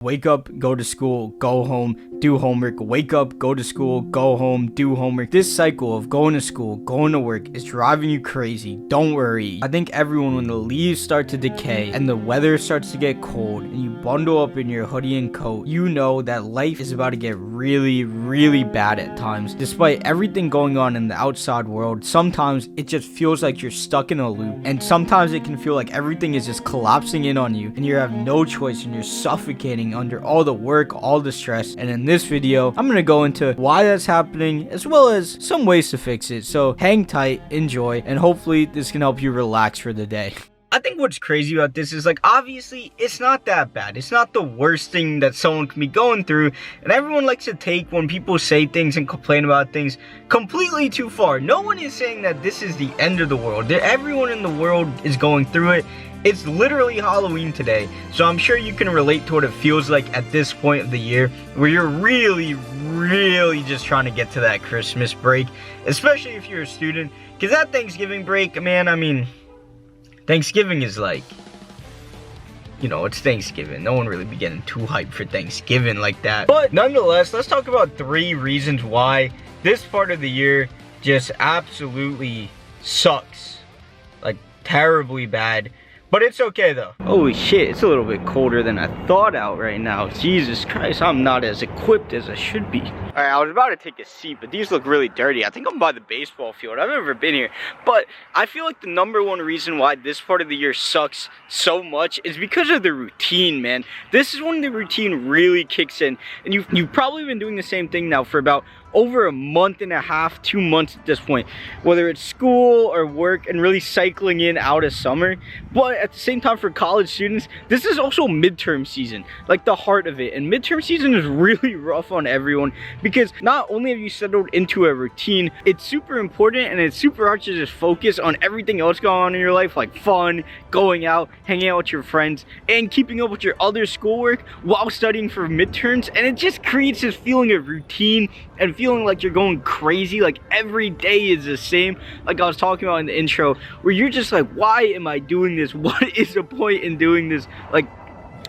Wake up, go to school, go home, do homework, wake up, go to school, go home, do homework. This cycle of going to school, going to work is driving you crazy. Don't worry. I think everyone, when the leaves start to decay and the weather starts to get cold and you bundle up in your hoodie and coat, you know that life is about to get really, really bad at times. Despite everything going on in the outside world, sometimes it just feels like you're stuck in a loop, and sometimes it can feel like everything is just collapsing in on you and you have no choice and you're suffocating under all the work, all the stress. And in this video, I'm gonna go into why that's happening as well as some ways to fix it. So hang tight, enjoy, and hopefully this can help you relax for the day. I think what's crazy about this is, like, obviously it's not that bad. It's not the worst thing that someone can be going through, and everyone likes to take when people say things and complain about things completely too far. No one is saying that this is the end of the world. Everyone in the world is going through it. It's literally Halloween today, so I'm sure you can relate to what it feels like at this point of the year, where you're really just trying to get to that Christmas break, especially if you're a student, because that Thanksgiving break, man, I mean, Thanksgiving is like, you know, it's Thanksgiving. No one really be getting too hyped for Thanksgiving like that. But nonetheless, let's talk about 3 reasons why this part of the year just absolutely sucks. Like, terribly bad. But it's okay though. Holy shit, it's a little bit colder than I thought out right now. Jesus Christ, I'm not as equipped as I should be. Alright, I was about to take a seat, but these look really dirty. I think I'm by the baseball field. I've never been here. But I feel like the #1 reason why this part of the year sucks so much is because of the routine, man. This is when the routine really kicks in. And you've probably been doing the same thing now for about over a month and a half, 2 months at this point, whether it's school or work, and really cycling in out of summer. But at the same time, for college students, this is also midterm season, like the heart of it. And midterm season is really rough on everyone, because not only have you settled into a routine, it's super important and it's super hard to just focus on everything else going on in your life, like fun, going out, hanging out with your friends, and keeping up with your other schoolwork while studying for midterms. And it just creates this feeling of routine and feeling like you're going crazy, like every day is the same, like I was talking about in the intro, where you're just like, why am I doing this? What is the point in doing this? Like,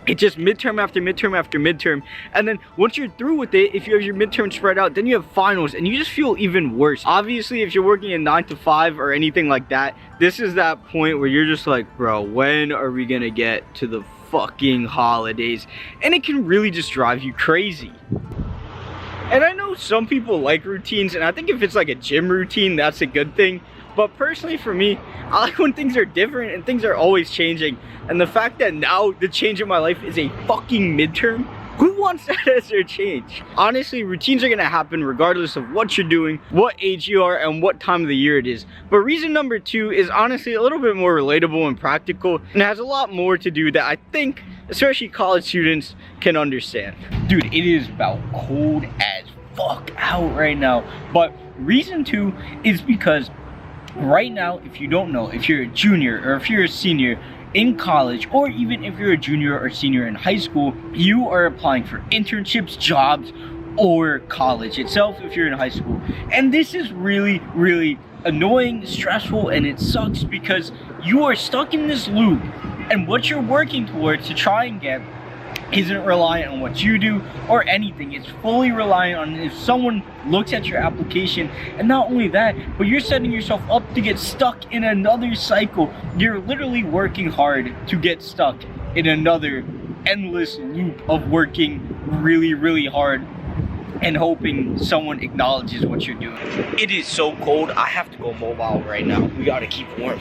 it's just midterm after midterm after midterm, and then once you're through with it, if you have your midterm spread out, then you have finals, and you just feel even worse. Obviously, if you're working a 9 to 5 or anything like that, this is that point where you're just like, bro, when are we gonna get to the fucking holidays? And it can really just drive you crazy. And I know some people like routines, and I think if it's like a gym routine, that's a good thing. But personally for me, I like when things are different and things are always changing. And the fact that now the change in my life is a fucking midterm, who wants that as their change? Honestly, routines are gonna happen regardless of what you're doing, what age you are, and what time of the year it is. But reason #2 is honestly a little bit more relatable and practical, and has a lot more to do that I think especially college students can understand. Dude, it is about cold as fuck out right now. But reason 2 is because right now, if you don't know, if you're a junior or if you're a senior in college, or even if you're a junior or senior in high school, you are applying for internships, jobs, or college itself if you're in high school. And this is really annoying, stressful, and it sucks because you are stuck in this loop, and what you're working towards to try and get isn't reliant on what you do or anything. It's fully reliant on if someone looks at your application. And not only that, but you're setting yourself up to get stuck in another cycle. You're literally working hard to get stuck in another endless loop of working really hard and hoping someone acknowledges what you're doing. It is so cold, I have to go mobile right now. We gotta keep warm.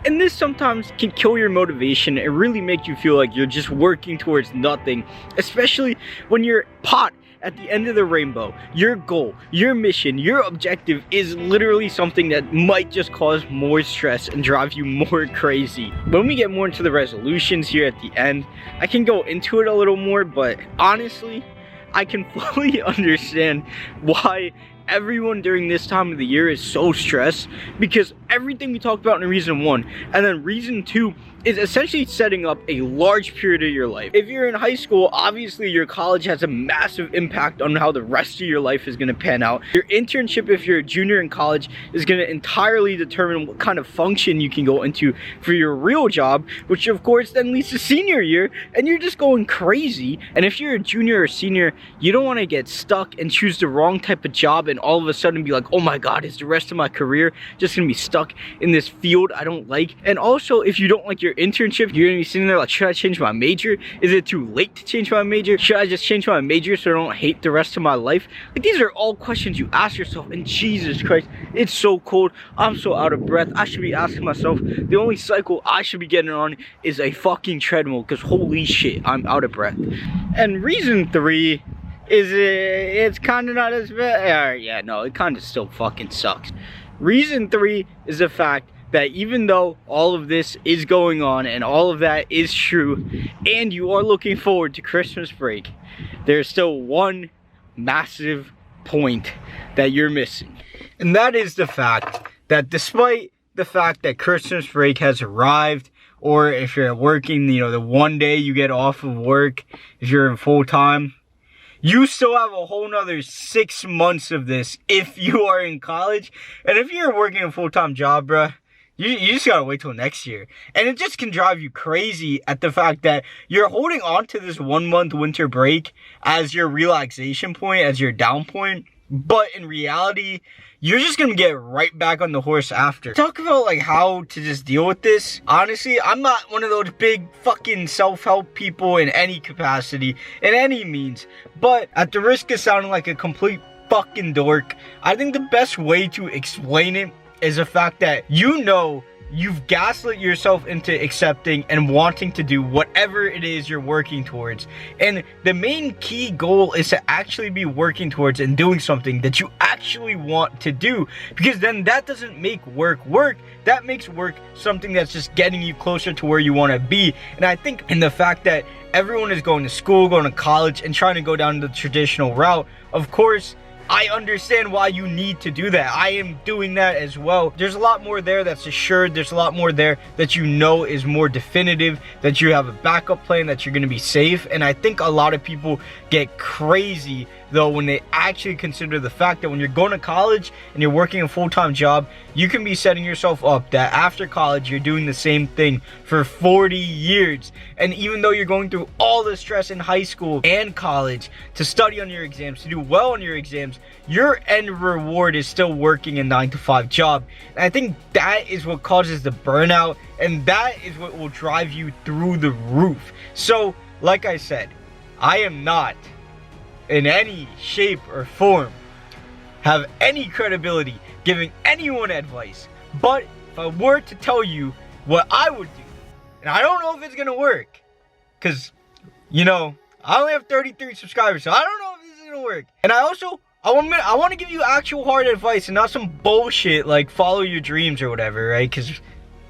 And this sometimes can kill your motivation and really make you feel like you're just working towards nothing, especially when you're pot at the end of the rainbow. Your goal, your mission, your objective is literally something that might just cause more stress and drive you more crazy. But when we get more into the resolutions here at the end, I can go into it a little more, but honestly, I can fully understand why everyone during this time of the year is so stressed because everything we talked about in reason 1 and then reason 2 is essentially setting up a large period of your life. If you're in high school, obviously your college has a massive impact on how the rest of your life is going to pan out. Your internship, if you're a junior in college, is going to entirely determine what kind of function you can go into for your real job, which of course then leads to senior year, and you're just going crazy. And if you're a junior or senior, you don't want to get stuck and choose the wrong type of job and all of a sudden be like, oh my god, is the rest of my career just going to be stuck in this field I don't like? And also, if you don't like your internship, you're gonna be sitting there like, should I change my major? Is it too late to change my major? Should I just change my major so I don't hate the rest of my life? Like, these are all questions you ask yourself, and Jesus Christ, it's so cold. I'm so out of breath. I should be asking myself, the only cycle I should be getting on is a fucking treadmill, because holy shit, I'm out of breath. And reason 3 is it's kind of not as bad. Yeah, no, it kind of still fucking sucks. Reason 3 is the fact that even though all of this is going on and all of that is true and you are looking forward to Christmas break, there's still one massive point that you're missing. And that is the fact that despite the fact that Christmas break has arrived, or if you're working, the one day you get off of work, if you're in full time, you still have a whole nother 6 months of this if you are in college. And if you're working a full-time job, bruh, you just gotta wait till next year. And it just can drive you crazy at the fact that you're holding on to this 1 month winter break as your relaxation point, as your down point. But in reality, you're just gonna get right back on the horse after. Talk about like how to just deal with this. Honestly, I'm not one of those big fucking self-help people in any capacity, in any means. But at the risk of sounding like a complete fucking dork, I think the best way to explain it is the fact that you've gaslit yourself into accepting and wanting to do whatever it is you're working towards. And the main key goal is to actually be working towards and doing something that you actually want to do. Because then that doesn't make work work. That makes work something that's just getting you closer to where you want to be. And I think in the fact that everyone is going to school, going to college, and trying to go down the traditional route, of course, I understand why you need to do that. I am doing that as well. There's a lot more there that's assured. There's a lot more there that is more definitive, that you have a backup plan, that you're going to be safe. And I think a lot of people get crazy though when they actually consider the fact that when you're going to college and you're working a full-time job, you can be setting yourself up that after college you're doing the same thing for 40 years. And even though you're going through all the stress in high school and college to study on your exams, to do well on your exams, your end reward is still working a 9-to-5 job. And I think that is what causes the burnout, and that is what will drive you through the roof. So like I said, I am not in any shape or form have any credibility giving anyone advice. But if I were to tell you what I would do, and I don't know if it's gonna work, because I only have 33 subscribers, so I don't know if this is gonna work. And I want to give you actual hard advice and not some bullshit like follow your dreams or whatever, right? Because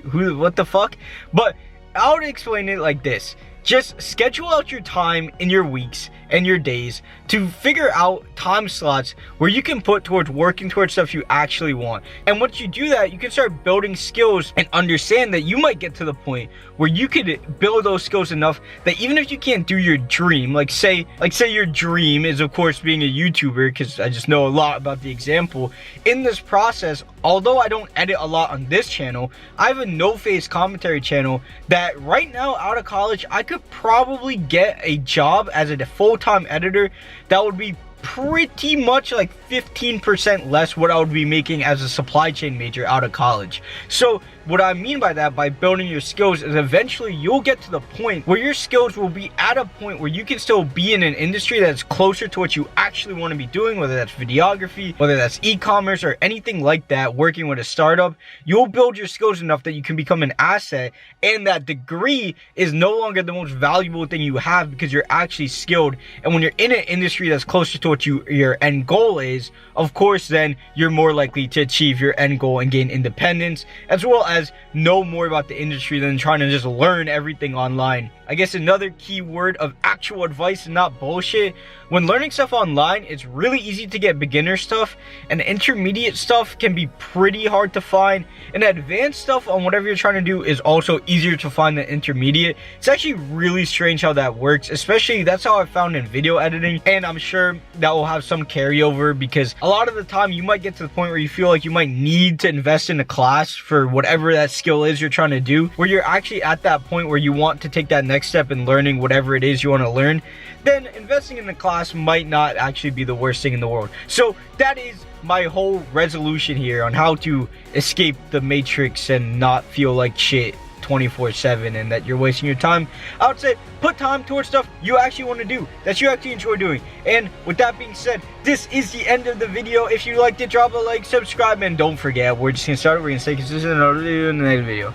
what the fuck? But I would explain it like this. Just schedule out your time in your weeks and your days to figure out time slots where you can put towards working towards stuff you actually want. And once you do that, you can start building skills and understand that you might get to the point where you could build those skills enough that even if you can't do your dream, like say your dream is of course being a YouTuber, because I just know a lot about the example. In this process, although I don't edit a lot on this channel, I have a no-face commentary channel that right now out of college, I could probably get a job as a full-time editor that would be pretty much like 15% less what I would be making as a supply chain major out of college. So what I mean by that, by building your skills, is eventually you'll get to the point where your skills will be at a point where you can still be in an industry that's closer to what you actually want to be doing, whether that's videography, whether that's e-commerce or anything like that, working with a startup. You'll build your skills enough that you can become an asset, and that degree is no longer the most valuable thing you have because you're actually skilled. And when you're in an industry that's closer to what your end goal is, of course then you're more likely to achieve your end goal and gain independence, as well as know more about the industry than trying to just learn everything online. I guess another key word of actual advice and not bullshit. When learning stuff online, it's really easy to get beginner stuff, and intermediate stuff can be pretty hard to find, and advanced stuff on whatever you're trying to do is also easier to find than intermediate. It's actually really strange how that works, especially that's how I found in video editing, and I'm sure that will have some carryover, because a lot of the time you might get to the point where you feel like you might need to invest in a class for whatever that skill is you're trying to do, where you're actually at that point where you want to take that next step in learning whatever it is you want to learn. Then investing in a class might not actually be the worst thing in the world. So that is my whole resolution here on how to escape the matrix and not feel like shit 24/7 and that you're wasting your time. I would say put time towards stuff you actually want to do, that you actually enjoy doing. And with that being said, this is the end of the video. If you liked it, drop a like, subscribe, and don't forget, we're just gonna start. We're gonna stay consistent in the next video.